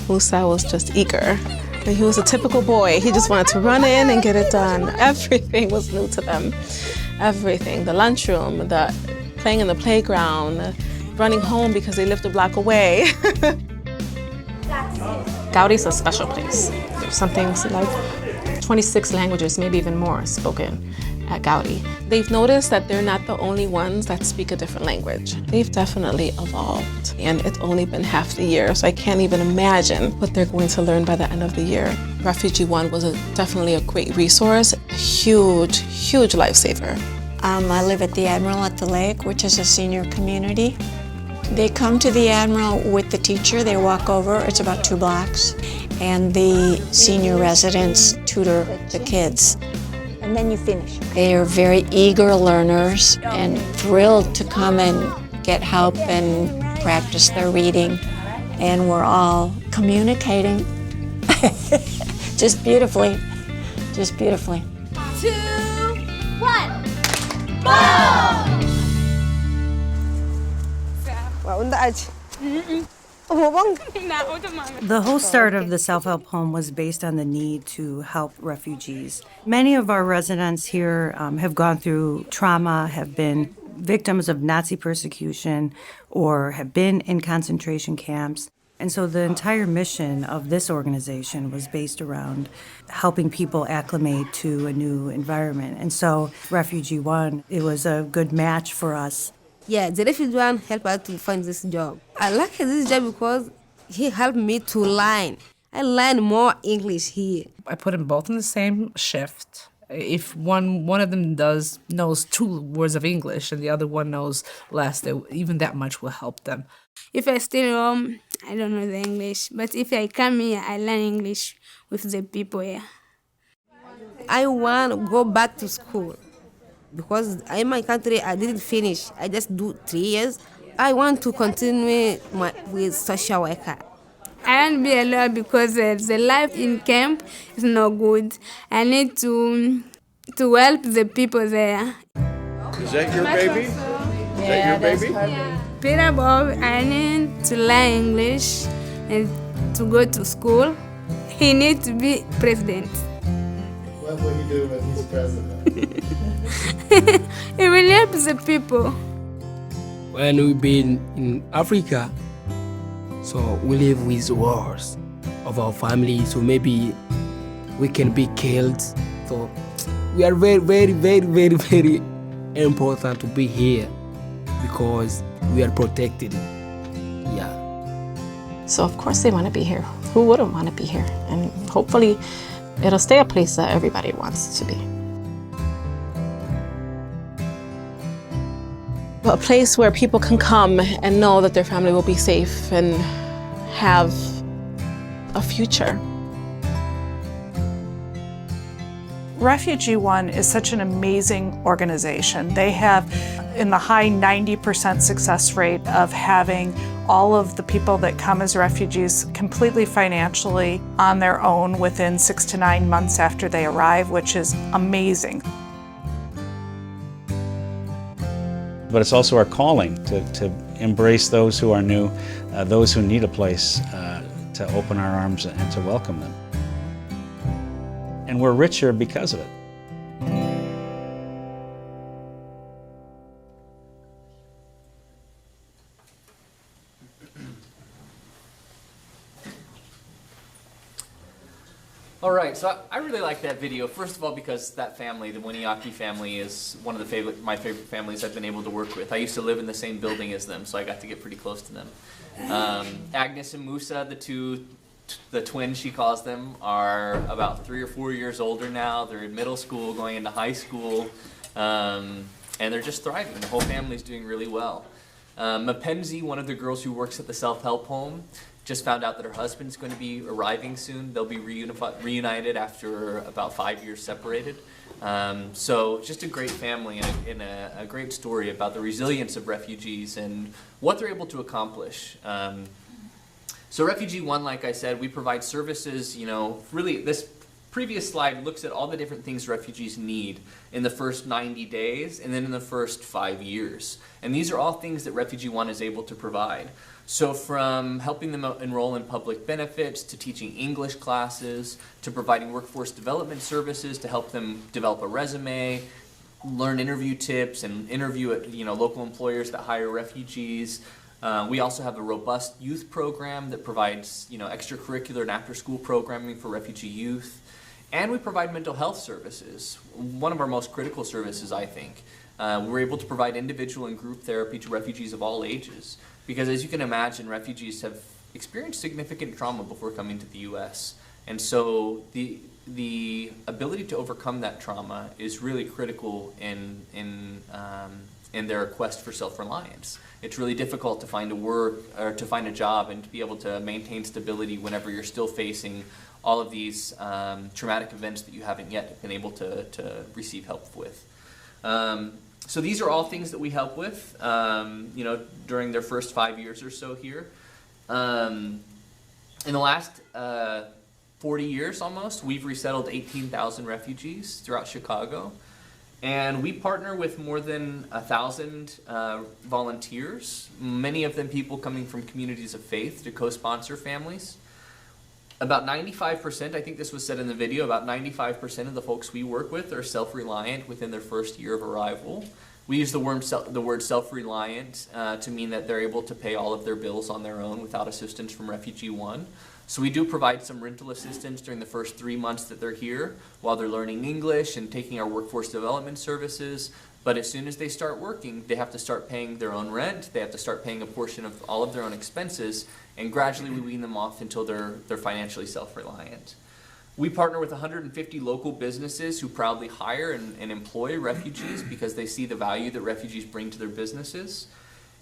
Musa was just eager. He was a typical boy. He just wanted to run in and get it done. Everything was new to them. Everything. The lunchroom, the playing in the playground, running home because they lived a block away. Gaudi's a special place. There's some things like 26 languages, maybe even more, spoken at Gaudi. They've noticed that they're not the only ones that speak a different language. They've definitely evolved, and it's only been half the year, so I can't even imagine what they're going to learn by the end of the year. RefugeeOne was definitely a great resource, a huge, huge lifesaver. I live at the Admiral at the Lake, which is a senior community. They come to the Admiral with the teacher. They walk over, it's about 2 blocks, and the senior residents tutor the kids. And then you finish. They are very eager learners and thrilled to come and get help and practice their reading. And we're all communicating just beautifully, just beautifully. 2, 1, go! The whole start of the self-help home was based on the need to help refugees. Many of our residents here have gone through trauma, have been victims of Nazi persecution, or have been in concentration camps. And so the entire mission of this organization was based around helping people acclimate to a new environment. And so RefugeeOne, it was a good match for us. Yeah, the RefugeeOne helped us to find this job. I like this job because he helped me to learn. I learned more English here. I put them both in the same shift. If one of them knows 2 words of English and the other one knows less, even that much will help them. If I stay home, I don't know the English. But if I come here, I learn English with the people here. I want to go back to school. Because in my country, I didn't finish. I just do 3 years. I want to continue with social worker. I want to be a lawyer because the life in camp is not good. I need to help the people there. Is that your baby? Is that your baby? Peter Bob, I need to learn English and to go to school. He needs to be president. What will he do when he's president? It will help the people. When we've been in Africa, so we live with wars of our family, so maybe we can be killed. So we are very, very, very, very, very important to be here because we are protected. Yeah. So of course they want to be here. Who wouldn't want to be here? And hopefully it'll stay a place that everybody wants to be. A place where people can come and know that their family will be safe and have a future. RefugeeOne is such an amazing organization. They have in the high 90% success rate of having all of the people that come as refugees completely financially on their own within 6 to 9 months after they arrive, which is amazing. but it's also our calling to embrace those who are new, those who need a place to open our arms and to welcome them. And we're richer because of it. All right, so I really like that video. First of all, because that family, the Winiaki family, is one of my favorite families I've been able to work with. I used to live in the same building as them, so I got to get pretty close to them. Agnes and Musa, the twins she calls them, are about 3 or 4 years older now. They're in middle school, going into high school, and they're just thriving. The whole family's doing really well. Mapenzi, one of the girls who works at the self-help home, just found out that her husband's going to be arriving soon. They'll be reunited after about 5 years separated. So just a great family and a great story about the resilience of refugees and what they're able to accomplish. So RefugeeOne, like I said, we provide services, really this previous slide looks at all the different things refugees need in the first 90 days and then in the first 5 years. And these are all things that RefugeeOne is able to provide. So from helping them enroll in public benefits, to teaching English classes, to providing workforce development services to help them develop a resume, learn interview tips, and interview at local employers that hire refugees. We also have a robust youth program that provides extracurricular and after-school programming for refugee youth. And we provide mental health services, one of our most critical services, I think. We're able to provide individual and group therapy to refugees of all ages. Because as you can imagine, refugees have experienced significant trauma before coming to the U.S. And so the ability to overcome that trauma is really critical in their quest for self-reliance. It's really difficult to find to find a job and to be able to maintain stability whenever you're still facing all of these traumatic events that you haven't yet been able to receive help with. So these are all things that we help with, during their first 5 years or so here. In the last 40 years almost, we've resettled 18,000 refugees throughout Chicago. And we partner with more than 1,000 volunteers, many of them people coming from communities of faith to co-sponsor families. About 95%, I think this was said in the video, about 95% of the folks we work with are self-reliant within their first year of arrival. We use the word self-reliant to mean that they're able to pay all of their bills on their own without assistance from RefugeeOne. So we do provide some rental assistance during the first 3 months that they're here while they're learning English and taking our workforce development services. But as soon as they start working, they have to start paying their own rent, they have to start paying a portion of all of their own expenses, and gradually we wean them off until they're financially self-reliant. We partner with 150 local businesses who proudly hire and employ refugees because they see the value that refugees bring to their businesses.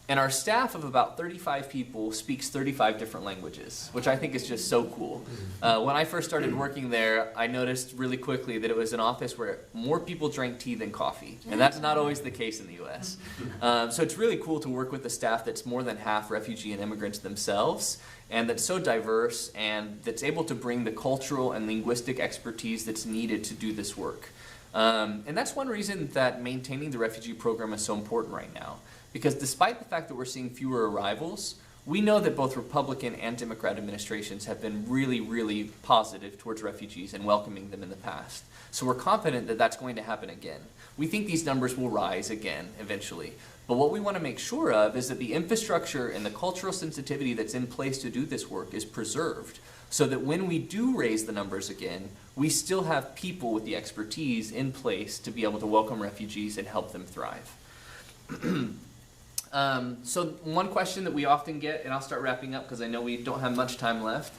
And our staff of about 35 people speaks 35 different languages, which I think is just so cool. When I first started working there, I noticed really quickly that it was an office where more people drank tea than coffee, and that's not always the case in the U.S. So it's really cool to work with a staff that's more than half refugee and immigrants themselves, and that's so diverse, and that's able to bring the cultural and linguistic expertise that's needed to do this work. And that's one reason that maintaining the refugee program is so important right now. Because despite the fact that we're seeing fewer arrivals, we know that both Republican and Democrat administrations have been really, really positive towards refugees and welcoming them in the past. So we're confident that that's going to happen again. We think these numbers will rise again eventually. But what we want to make sure of is that the infrastructure and the cultural sensitivity that's in place to do this work is preserved, so that when we do raise the numbers again, we still have people with the expertise in place to be able to welcome refugees and help them thrive. So one question that we often get, and I'll start wrapping up because I know we don't have much time left,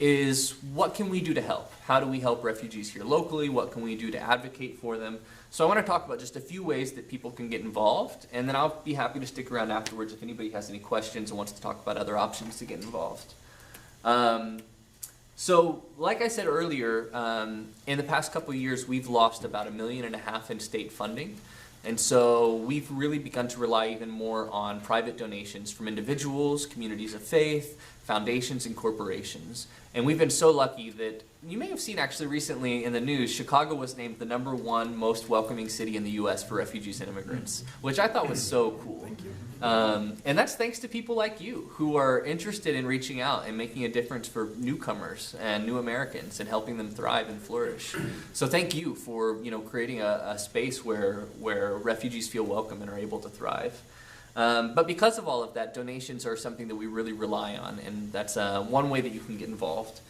is what can we do to help? How do we help refugees here locally? What can we do to advocate for them? So I want to talk about just a few ways that people can get involved, and then I'll be happy to stick around afterwards if anybody has any questions and wants to talk about other options to get involved. So like I said earlier, in the past couple of years, we've lost about $1.5 million in state funding. And so we've really begun to rely even more on private donations from individuals, communities of faith, foundations, and corporations. And we've been so lucky that you may have seen actually recently in the news, Chicago was named the #1 most welcoming city in the US for refugees and immigrants, which I thought was so cool. And that's thanks to people like you who are interested in reaching out and making a difference for newcomers and new Americans and helping them thrive and flourish. So thank you for creating a space where refugees feel welcome and are able to thrive. But because of all of that, donations are something that we really rely on, and that's one way that you can get involved.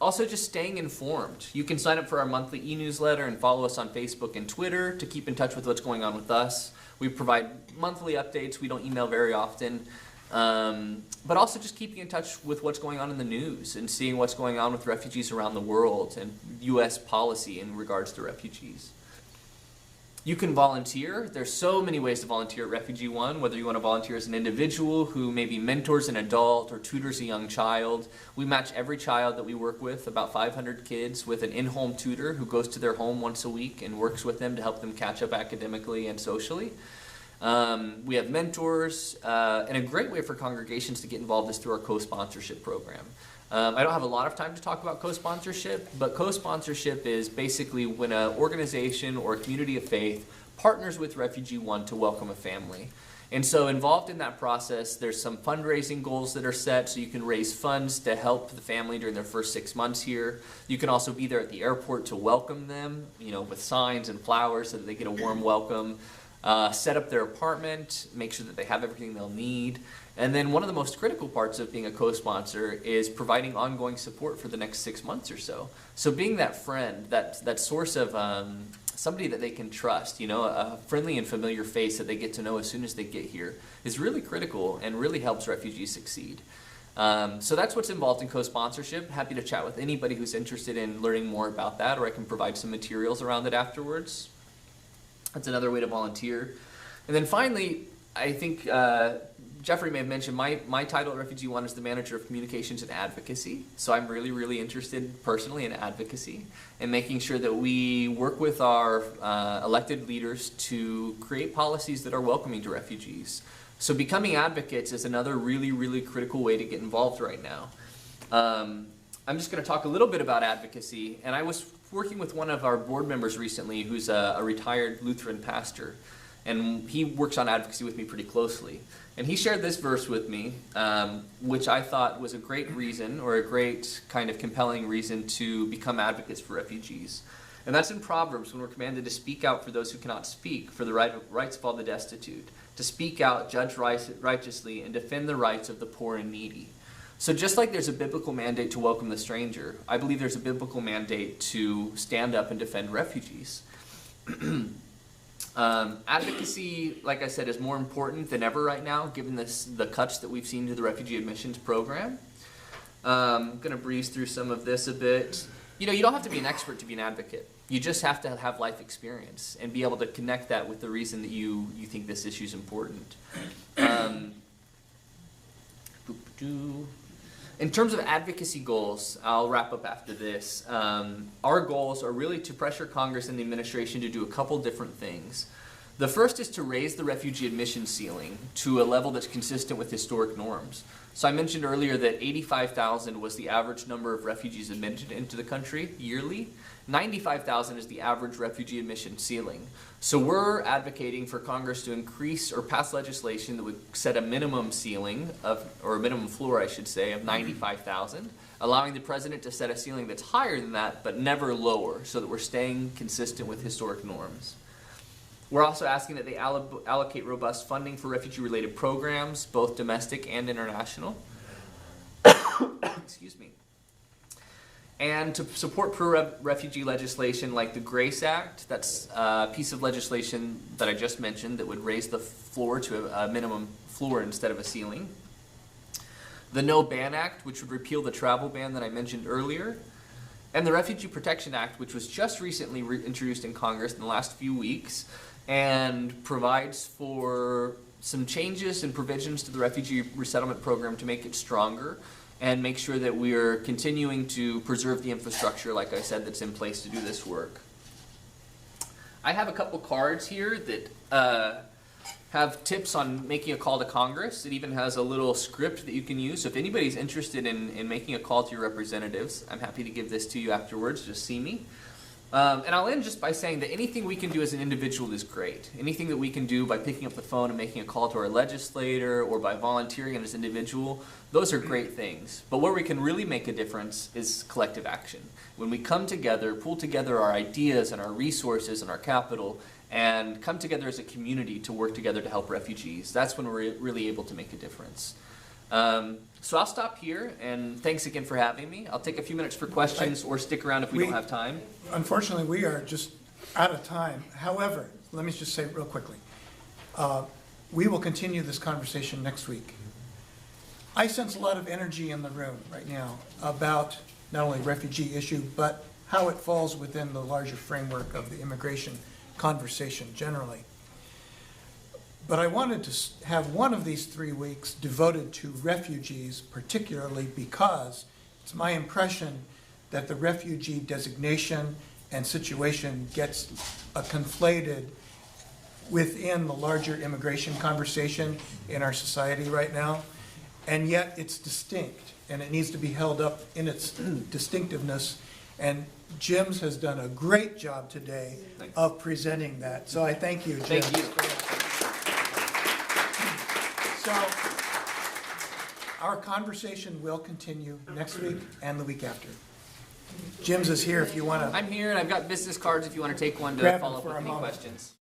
Also, just staying informed. You can sign up for our monthly e-newsletter and follow us on Facebook and Twitter to keep in touch with what's going on with us. We provide monthly updates. We don't email very often. But also just keeping in touch with what's going on in the news and seeing what's going on with refugees around the world and U.S. policy in regards to refugees. You can volunteer. There's so many ways to volunteer at RefugeeOne, whether you want to volunteer as an individual who maybe mentors an adult or tutors a young child. We match every child that we work with, about 500 kids, with an in-home tutor who goes to their home once a week and works with them to help them catch up academically and socially. We have mentors, and a great way for congregations to get involved is through our co-sponsorship program. I don't have a lot of time to talk about co-sponsorship, but co-sponsorship is basically when an organization or a community of faith partners with RefugeeOne to welcome a family. And so involved in that process, there's some fundraising goals that are set so you can raise funds to help the family during their first 6 months here. You can also be there at the airport to welcome them, with signs and flowers so that they get a warm welcome. Set up their apartment, make sure that they have everything they'll need. And then one of the most critical parts of being a co-sponsor is providing ongoing support for the next 6 months or so. So being that friend, that source of somebody that they can trust, a friendly and familiar face that they get to know as soon as they get here is really critical and really helps refugees succeed. So that's what's involved in co-sponsorship. Happy to chat with anybody who's interested in learning more about that, or I can provide some materials around it afterwards. That's another way to volunteer. And then finally, I think Jeffrey may have mentioned my title at RefugeeOne is the Manager of Communications and Advocacy. So I'm really, really interested personally in advocacy and making sure that we work with our elected leaders to create policies that are welcoming to refugees. So becoming advocates is another really, really critical way to get involved right now. I'm just going to talk a little bit about advocacy, and I was working with one of our board members recently who's a retired Lutheran pastor, and he works on advocacy with me pretty closely. And he shared this verse with me, which I thought was a great reason, or a great kind of compelling reason to become advocates for refugees. And that's in Proverbs, when we're commanded to speak out for those who cannot speak, for the rights of all the destitute, to speak out, judge righteously, and defend the rights of the poor and needy. So just like there's a biblical mandate to welcome the stranger, I believe there's a biblical mandate to stand up and defend refugees. Advocacy, like I said, is more important than ever right now, given the cuts that we've seen to the Refugee Admissions Program. I'm going to breeze through some of this a bit. You don't have to be an expert to be an advocate. You just have to have life experience and be able to connect that with the reason that you think this issue is important. In terms of advocacy goals, I'll wrap up after this. Our goals are really to pressure Congress and the administration to do a couple different things. The first is to raise the refugee admission ceiling to a level that's consistent with historic norms. So I mentioned earlier that 85,000 was the average number of refugees admitted into the country yearly. 95,000 is the average refugee admission ceiling. So we're advocating for Congress to increase or pass legislation that would set a minimum ceiling or a minimum floor, I should say, of 95,000, allowing the president to set a ceiling that's higher than that, but never lower, so that we're staying consistent with historic norms. We're also asking that they allocate robust funding for refugee-related programs, both domestic and international. Excuse me. And to support pro-refugee legislation like the GRACE Act, that's a piece of legislation that I just mentioned that would raise the floor to a minimum floor instead of a ceiling. The No Ban Act, which would repeal the travel ban that I mentioned earlier. And the Refugee Protection Act, which was just recently introduced in Congress in the last few weeks and provides for some changes and provisions to the refugee resettlement program to make it stronger and make sure that we are continuing to preserve the infrastructure, like I said, that's in place to do this work. I have a couple cards here that have tips on making a call to Congress. It even has a little script that you can use. So if anybody's interested in making a call to your representatives, I'm happy to give this to you afterwards. Just see me. And I'll end just by saying that anything we can do as an individual is great. Anything that we can do by picking up the phone and making a call to our legislator or by volunteering as an individual, those are great things. But where we can really make a difference is collective action. When we come together, pull together our ideas and our resources and our capital, and come together as a community to work together to help refugees, that's when we're really able to make a difference. So I'll stop here, and thanks again for having me. I'll take a few minutes for questions or stick around if we don't have time. Unfortunately, we are just out of time. However, let me just say real quickly, we will continue this conversation next week. I sense a lot of energy in the room right now about not only refugee issue, but how it falls within the larger framework of the immigration conversation generally. But I wanted to have one of these 3 weeks devoted to refugees, particularly because it's my impression that the refugee designation and situation gets conflated within the larger immigration conversation in our society right now, and yet it's distinct, and it needs to be held up in its distinctiveness. And Jim's has done a great job today of presenting that. So I thank you, Jim. Thank you. So our conversation will continue next week and the week after. Jim's is here if you want to. I'm here, and I've got business cards if you want to take one to Grab follow them up for with a any moment. questions.